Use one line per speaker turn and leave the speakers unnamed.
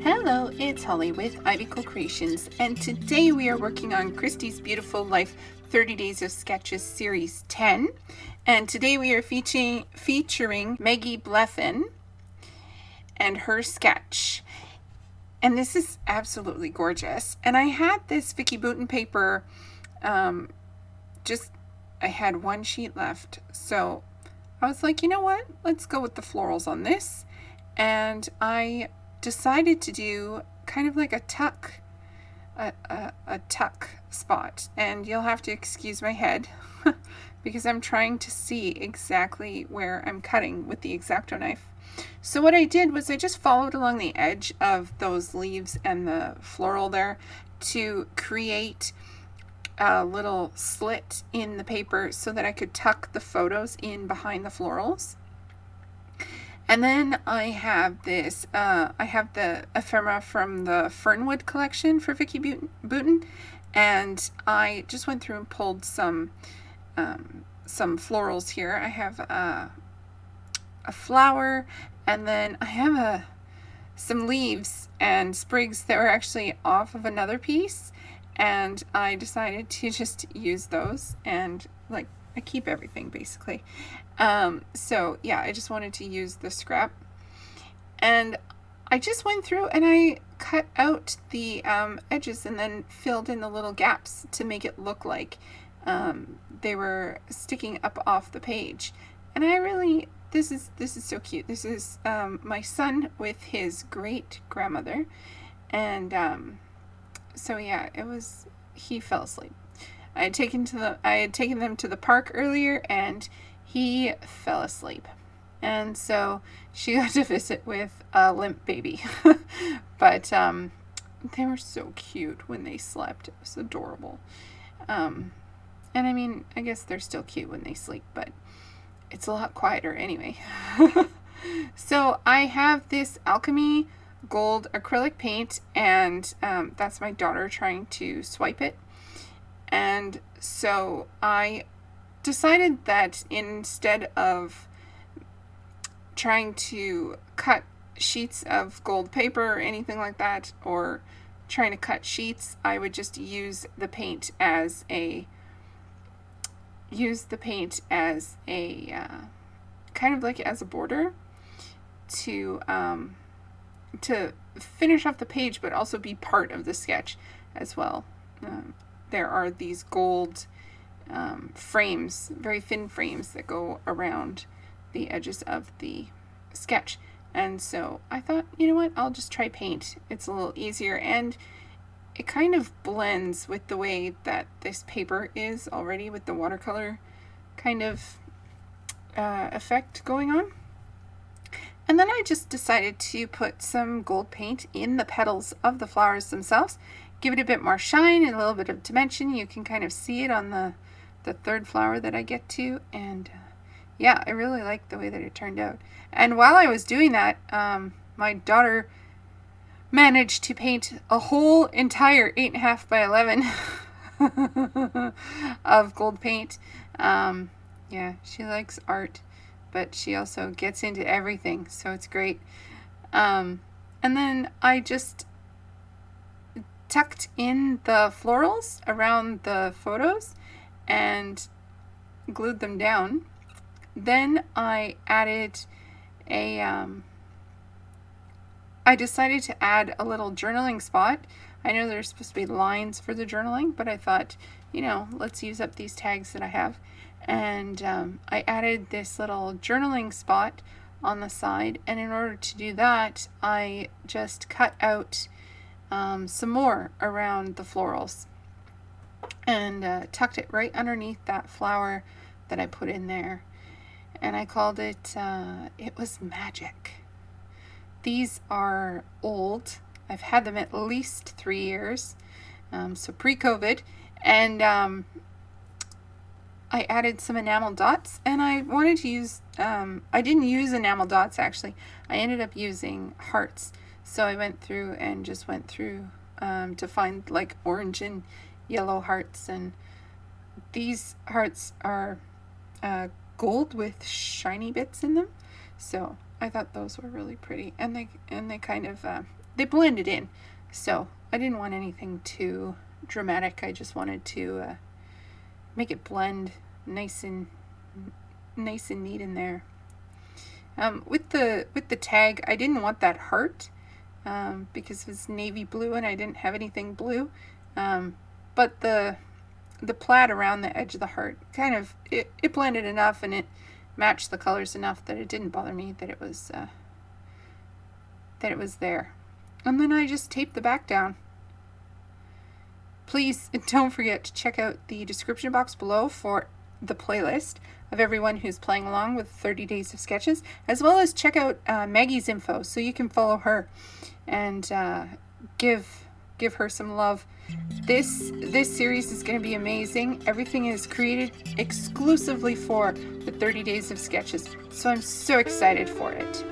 Hello, it's Holly with Ivy Co-Creations, and today we are working on Christy's Beautiful Life 30 Days of Sketches Series 10. And today we are featuring Meggy Blethen and her sketch. And this is absolutely gorgeous. And I had this Meggy Blethen paper, I had one sheet left. So I was like, you know what? Let's go with the florals on this. And I decided to do kind of like a tuck spot, and you'll have to excuse my head because I'm trying to see exactly where I'm cutting with the X-Acto knife. So what I did was I just followed along the edge of those leaves and the floral there to create a little slit in the paper so that I could tuck the photos in behind the florals. And then I have this, I have the ephemera from the Fernwood collection for Meggy Blethen, and I just went through and pulled some florals here. I have a flower, and then I have some leaves and sprigs that were actually off of another piece, and I decided to just use those, and like I keep everything basically. So yeah, I just wanted to use the scrap, and I just went through and I cut out the edges and then filled in the little gaps to make it look like they were sticking up off the page. And I really, this is so cute. This is my son with his great grandmother, and so yeah, he fell asleep. I had taken them to the park earlier, and he fell asleep, and so she got to visit with a limp baby. But they were so cute when they slept. It was adorable. And I mean, I guess they're still cute when they sleep, but it's a lot quieter anyway. So I have this Alchemy gold acrylic paint, and that's my daughter trying to swipe it. And so I decided that instead of trying to cut sheets of gold paper or anything like that, or trying to cut sheets, I would just use the paint as a kind of like as a border to finish off the page, but also be part of the sketch as well. There are these gold frames, very thin frames that go around the edges of the sketch. And so I thought, you know what, I'll just try paint. It's a little easier, and it kind of blends with the way that this paper is already, with the watercolor kind of effect going on. And then I just decided to put some gold paint in the petals of the flowers themselves, give it a bit more shine and a little bit of dimension. You can kind of see it on the third flower that I get to, and yeah, I really like the way that it turned out. And while I was doing that, my daughter managed to paint a whole entire 8.5 by 11 of gold paint. Yeah, she likes art, but she also gets into everything, so it's great. And then I just tucked in the florals around the photos and glued them down. Then I added I decided to add a little journaling spot. I know there's supposed to be lines for the journaling, but I thought, you know, let's use up these tags that I have. And I added this little journaling spot on the side, and in order to do that, I just cut out some more around the florals and tucked it right underneath that flower that I put in there. And I called it, it was magic. These are old. I've had them at least 3 years, so pre-COVID. And I added some enamel dots, and I wanted to use, I didn't use enamel dots actually. I ended up using hearts. So I went through and just went through to find like orange and yellow hearts, and these hearts are gold with shiny bits in them. So I thought those were really pretty, and they kind of they blended in. So I didn't want anything too dramatic. I just wanted to make it blend nice and neat in there. With the tag, I didn't want that heart because it was navy blue and I didn't have anything blue. But the plaid around the edge of the heart kind of it blended enough and it matched the colors enough that it didn't bother me that it was there. And then I just taped the back down. Please don't forget to check out the description box below for the playlist of everyone who's playing along with 30 Days of Sketches, as well as check out Meggy's info so you can follow her and give her some love. This series is going to be amazing. Everything is created exclusively for the 30 Days of Sketches, so I'm so excited for it.